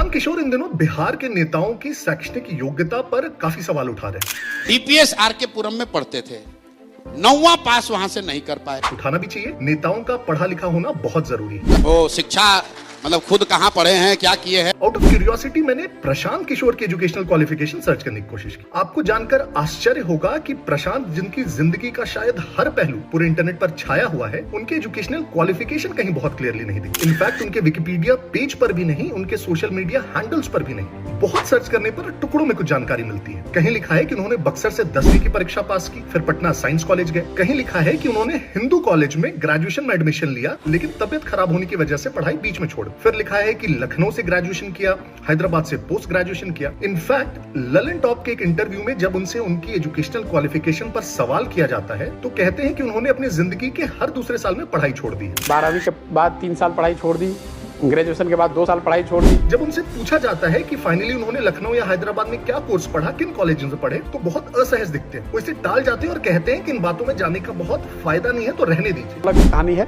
प्रशांत किशोर इन दिनों बिहार के नेताओं की शैक्षणिक योग्यता पर काफी सवाल उठा रहे हैं। डीपीएस आरके पुरम में पढ़ते थे, 9वां पास वहां से नहीं कर पाए। उठाना भी चाहिए, नेताओं का पढ़ा लिखा होना बहुत जरूरी है। वो शिक्षा मतलब खुद कहाँ पढ़े हैं, क्या किए हैं। आउट ऑफ क्यूरियोसिटी मैंने प्रशांत किशोर की एजुकेशनल क्वालिफिकेशन सर्च करने की कोशिश की। आपको जानकर आश्चर्य होगा कि प्रशांत, जिनकी जिंदगी का शायद हर पहलू पूरे इंटरनेट पर छाया हुआ है, उनके एजुकेशनल क्वालिफिकेशन कहीं बहुत क्लियरली नहीं दिखी। इनफैक्ट उनके विकिपीडिया पेज पर भी नहीं, उनके सोशल मीडिया हैंडल्स पर भी नहीं। बहुत सर्च करने पर टुकड़ों में कुछ जानकारी मिलती है। कहीं लिखा है कि उन्होंने बक्सर से 10वीं की परीक्षा पास की, फिर पटना साइंस कॉलेज गए। कहीं लिखा है कि उन्होंने हिंदू कॉलेज में ग्रेजुएशन में एडमिशन लिया, लेकिन तबियत खराब होने की वजह से पढ़ाई बीच में छोड़। फिर लिखा है कि लखनऊ से ग्रेजुएशन किया, हैदराबाद से पोस्ट ग्रेजुएशन किया। इनफैक्ट ललन टॉप के एक इंटरव्यू में जब उनसे उनकी एजुकेशनल क्वालिफिकेशन पर सवाल किया जाता है तो कहते हैं कि उन्होंने अपनी जिंदगी के हर दूसरे साल में पढ़ाई छोड़ दी है। 12वीं के बाद 3 साल पढ़ाई छोड़ दी, ग्रेजुएशन के बाद 2 साल पढ़ाई छोड़ दी। जब उनसे पूछा जाता है कि फाइनली उन्होंने लखनऊ या हैदराबाद में क्या कोर्स पढ़ा, किन कॉलेजों से पढ़े, तो बहुत असहज दिखते हैं। वो इसे टाल जाते हैं और कहते हैं कि इन बातों में जाने का बहुत फायदा नहीं है, तो रहने दीजिए। अलग कहानी है,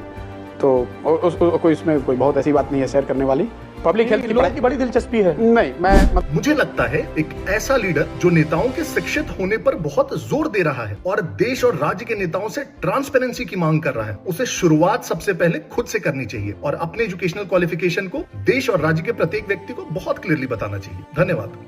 तो कोई इसमें कोई बहुत ऐसी बात नहीं है शेयर करने वाली। पब्लिक हेल्थ की बड़ी दिलचस्पी है। नहीं, मुझे लगता है एक ऐसा लीडर जो नेताओं के शिक्षित होने पर बहुत जोर दे रहा है और देश और राज्य के नेताओं से ट्रांसपेरेंसी की मांग कर रहा है, उसे शुरुआत सबसे पहले खुद से करनी चाहिए और अपने एजुकेशनल क्वालिफिकेशन को देश और राज्य के प्रत्येक व्यक्ति को बहुत क्लियरली बताना चाहिए। धन्यवाद।